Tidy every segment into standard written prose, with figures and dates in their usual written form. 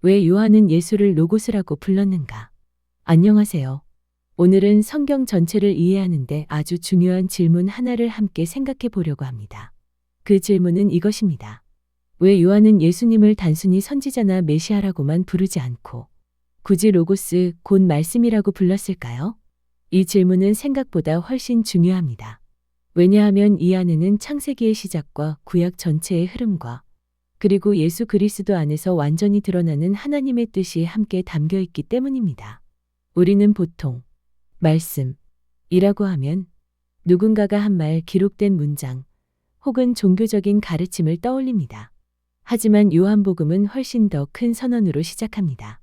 왜 요한은 예수를 로고스라고 불렀는가? 안녕하세요. 오늘은 성경 전체를 이해하는데 아주 중요한 질문 하나를 함께 생각해 보려고 합니다. 그 질문은 이것입니다. 왜 요한은 예수님을 단순히 선지자나 메시아라고만 부르지 않고 굳이 로고스, 곧 말씀이라고 불렀을까요? 이 질문은 생각보다 훨씬 중요합니다. 왜냐하면 이 안에는 창세기의 시작과 구약 전체의 흐름과 그리고 예수 그리스도 안에서 완전히 드러나는 하나님의 뜻이 함께 담겨 있기 때문입니다. 우리는 보통 말씀이라고 하면 누군가가 한 말, 기록된 문장 혹은 종교적인 가르침을 떠올립니다. 하지만 요한복음은 훨씬 더 큰 선언으로 시작합니다.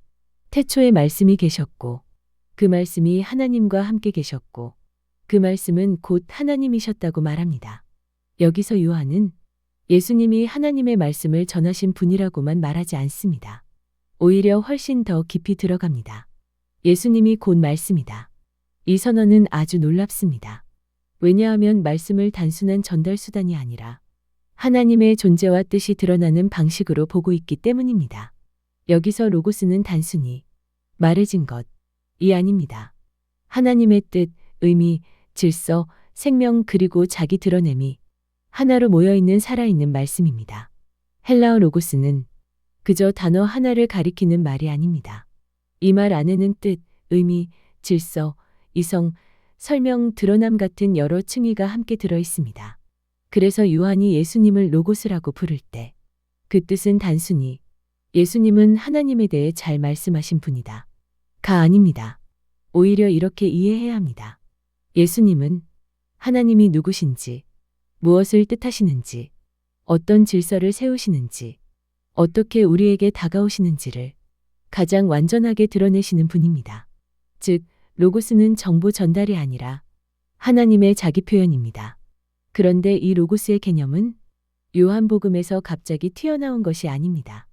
태초에 말씀이 계셨고 그 말씀이 하나님과 함께 계셨고 그 말씀은 곧 하나님이셨다고 말합니다. 여기서 요한은 예수님이 하나님의 말씀을 전하신 분이라고만 말하지 않습니다. 오히려 훨씬 더 깊이 들어갑니다. 예수님이 곧 말씀이다. 이 선언은 아주 놀랍습니다. 왜냐하면 말씀을 단순한 전달 수단이 아니라 하나님의 존재와 뜻이 드러나는 방식으로 보고 있기 때문입니다. 여기서 로고스는 단순히 말해진 것이 아닙니다. 하나님의 뜻, 의미, 질서, 생명 그리고 자기 드러냄이 하나로 모여있는 살아있는 말씀입니다. 헬라어 로고스는 그저 단어 하나를 가리키는 말이 아닙니다. 이 말 안에는 뜻, 의미, 질서, 이성, 설명, 드러남 같은 여러 층위가 함께 들어 있습니다. 그래서 요한이 예수님을 로고스라고 부를 때 그 뜻은 단순히 예수님은 하나님에 대해 잘 말씀하신 분이다. 가 아닙니다. 오히려 이렇게 이해해야 합니다. 예수님은 하나님이 누구신지, 무엇을 뜻하시는지, 어떤 질서를 세우시는지, 어떻게 우리에게 다가오시는지를 가장 완전하게 드러내시는 분입니다. 즉, 로고스는 정보 전달이 아니라 하나님의 자기 표현입니다. 그런데 이 로고스의 개념은 요한복음에서 갑자기 튀어나온 것이 아닙니다.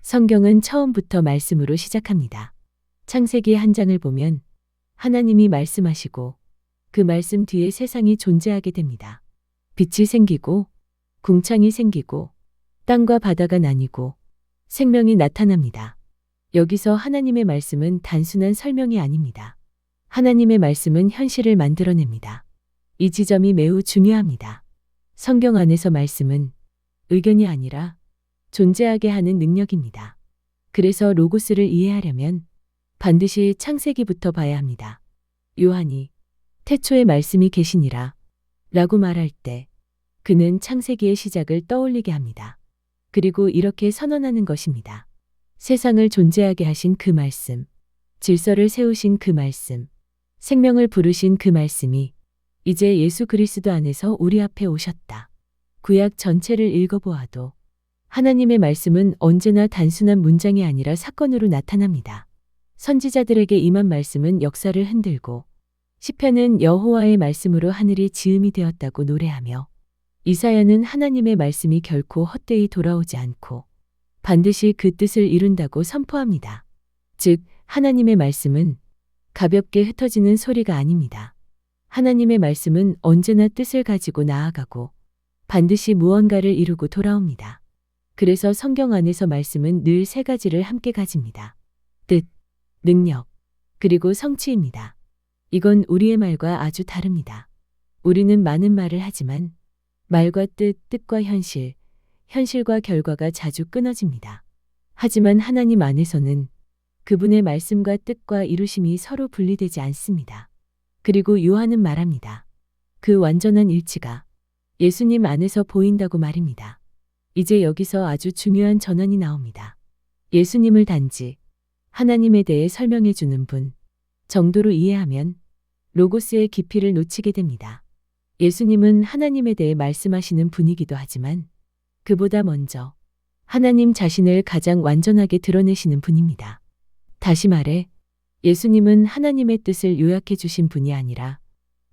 성경은 처음부터 말씀으로 시작합니다. 창세기 한 장을 보면 하나님이 말씀하시고 그 말씀 뒤에 세상이 존재하게 됩니다. 빛이 생기고 궁창이 생기고 땅과 바다가 나뉘고 생명이 나타납니다. 여기서 하나님의 말씀은 단순한 설명이 아닙니다. 하나님의 말씀은 현실을 만들어냅니다. 이 지점이 매우 중요합니다. 성경 안에서 말씀은 의견이 아니라 존재하게 하는 능력입니다. 그래서 로고스를 이해하려면 반드시 창세기부터 봐야 합니다. 요한이 태초에 말씀이 계시니라 라고 말할 때 그는 창세기의 시작을 떠올리게 합니다. 그리고 이렇게 선언하는 것입니다. 세상을 존재하게 하신 그 말씀, 질서를 세우신 그 말씀, 생명을 부르신 그 말씀이 이제 예수 그리스도 안에서 우리 앞에 오셨다. 구약 전체를 읽어보아도 하나님의 말씀은 언제나 단순한 문장이 아니라 사건으로 나타납니다. 선지자들에게 임한 말씀은 역사를 흔들고 시편은 여호와의 말씀으로 하늘이 지음이 되었다고 노래하며 이사야는 하나님의 말씀이 결코 헛되이 돌아오지 않고 반드시 그 뜻을 이룬다고 선포합니다. 즉, 하나님의 말씀은 가볍게 흩어지는 소리가 아닙니다. 하나님의 말씀은 언제나 뜻을 가지고 나아가고 반드시 무언가를 이루고 돌아옵니다. 그래서 성경 안에서 말씀은 늘 세 가지를 함께 가집니다. 뜻, 능력, 그리고 성취입니다. 이건 우리의 말과 아주 다릅니다. 우리는 많은 말을 하지만 말과 뜻, 뜻과 현실, 현실과 결과가 자주 끊어집니다. 하지만 하나님 안에서는 그분의 말씀과 뜻과 이루심이 서로 분리되지 않습니다. 그리고 요한은 말합니다. 그 완전한 일치가 예수님 안에서 보인다고 말입니다. 이제 여기서 아주 중요한 전환이 나옵니다. 예수님을 단지 하나님에 대해 설명해 주는 분 정도로 이해하면 로고스의 깊이를 놓치게 됩니다. 예수님은 하나님에 대해 말씀하시는 분이기도 하지만 그보다 먼저 하나님 자신을 가장 완전하게 드러내시는 분입니다. 다시 말해 예수님은 하나님의 뜻을 요약해 주신 분이 아니라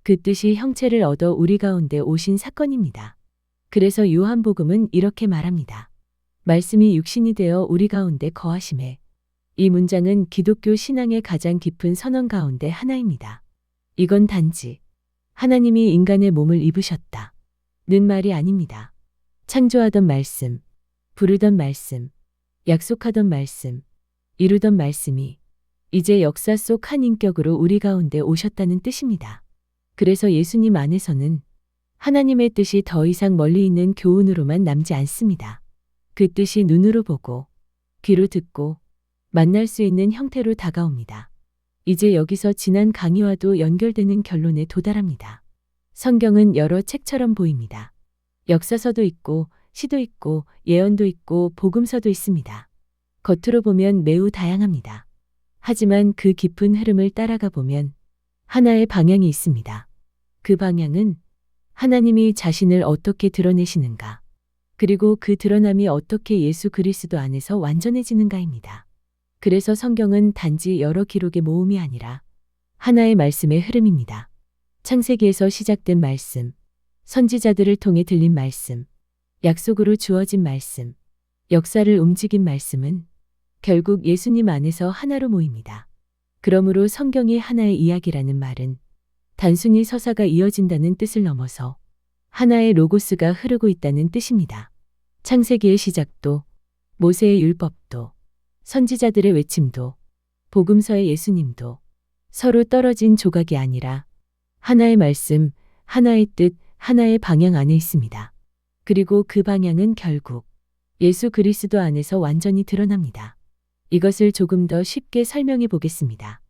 그 뜻이 형체를 얻어 우리 가운데 오신 사건입니다. 그래서 요한복음은 이렇게 말합니다. 말씀이 육신이 되어 우리 가운데 거하심에 이 문장은 기독교 신앙의 가장 깊은 선언 가운데 하나입니다. 이건 단지 하나님이 인간의 몸을 입으셨다 는 말이 아닙니다. 창조하던 말씀, 부르던 말씀, 약속하던 말씀, 이루던 말씀이 이제 역사 속 한 인격으로 우리 가운데 오셨다는 뜻입니다. 그래서 예수님 안에서는 하나님의 뜻이 더 이상 멀리 있는 교훈으로만 남지 않습니다. 그 뜻이 눈으로 보고 귀로 듣고 만날 수 있는 형태로 다가옵니다. 이제 여기서 지난 강의와도 연결되는 결론에 도달합니다. 성경은 여러 책처럼 보입니다. 역사서도 있고 시도 있고 예언도 있고 복음서도 있습니다. 겉으로 보면 매우 다양합니다. 하지만 그 깊은 흐름을 따라가 보면 하나의 방향이 있습니다. 그 방향은 하나님이 자신을 어떻게 드러내시는가, 그리고 그 드러남이 어떻게 예수 그리스도 안에서 완전해지는가입니다. 그래서 성경은 단지 여러 기록의 모음이 아니라 하나의 말씀의 흐름입니다. 창세기에서 시작된 말씀, 선지자들을 통해 들린 말씀, 약속으로 주어진 말씀, 역사를 움직인 말씀은 결국 예수님 안에서 하나로 모입니다. 그러므로 성경이 하나의 이야기라는 말은 단순히 서사가 이어진다는 뜻을 넘어서 하나의 로고스가 흐르고 있다는 뜻입니다. 창세기의 시작도, 모세의 율법도, 선지자들의 외침도, 복음서의 예수님도 서로 떨어진 조각이 아니라 하나의 말씀, 하나의 뜻, 하나의 방향 안에 있습니다. 그리고 그 방향은 결국 예수 그리스도 안에서 완전히 드러납니다. 이것을 조금 더 쉽게 설명해 보겠습니다.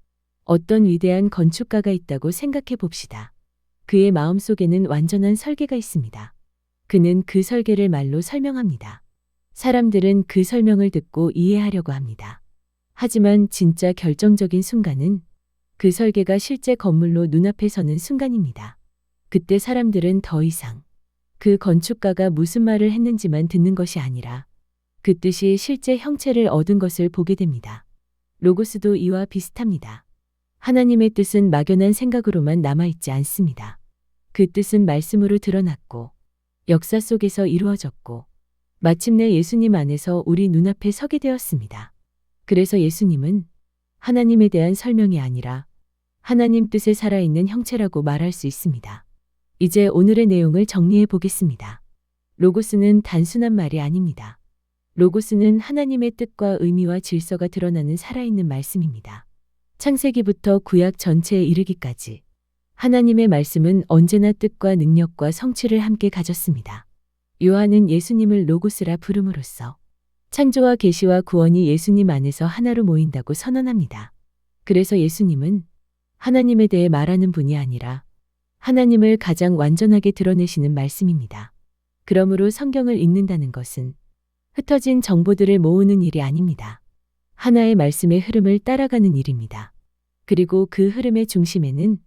어떤 위대한 건축가가 있다고 생각해 봅시다. 그의 마음속에는 완전한 설계가 있습니다. 그는 그 설계를 말로 설명합니다. 사람들은 그 설명을 듣고 이해하려고 합니다. 하지만 진짜 결정적인 순간은 그 설계가 실제 건물로 눈앞에 서는 순간입니다. 그때 사람들은 더 이상 그 건축가가 무슨 말을 했는지만 듣는 것이 아니라 그 뜻이 실제 형체를 얻은 것을 보게 됩니다. 로고스도 이와 비슷합니다. 하나님의 뜻은 막연한 생각으로만 남아있지 않습니다. 그 뜻은 말씀으로 드러났고 역사 속에서 이루어졌고 마침내 예수님 안에서 우리 눈앞에 서게 되었습니다. 그래서 예수님은 하나님에 대한 설명이 아니라 하나님 뜻에 살아있는 형체라고 말할 수 있습니다. 이제 오늘의 내용을 정리해 보겠습니다. 로고스는 단순한 말이 아닙니다. 로고스는 하나님의 뜻과 의미와 질서가 드러나는 살아있는 말씀입니다. 창세기부터 구약 전체에 이르기까지 하나님의 말씀은 언제나 뜻과 능력과 성취를 함께 가졌습니다. 요한은 예수님을 로고스라 부름으로써 창조와 계시와 구원이 예수님 안에서 하나로 모인다고 선언합니다. 그래서 예수님은 하나님에 대해 말하는 분이 아니라 하나님을 가장 완전하게 드러내시는 말씀입니다. 그러므로 성경을 읽는다는 것은 흩어진 정보들을 모으는 일이 아닙니다. 하나의 말씀의 흐름을 따라가는 일입니다. 그리고 그 흐름의 중심에는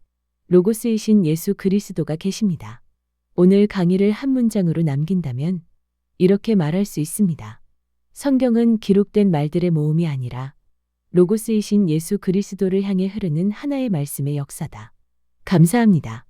로고스이신 예수 그리스도가 계십니다. 오늘 강의를 한 문장으로 남긴다면 이렇게 말할 수 있습니다. 성경은 기록된 말들의 모음이 아니라 로고스이신 예수 그리스도를 향해 흐르는 하나의 말씀의 역사다. 감사합니다.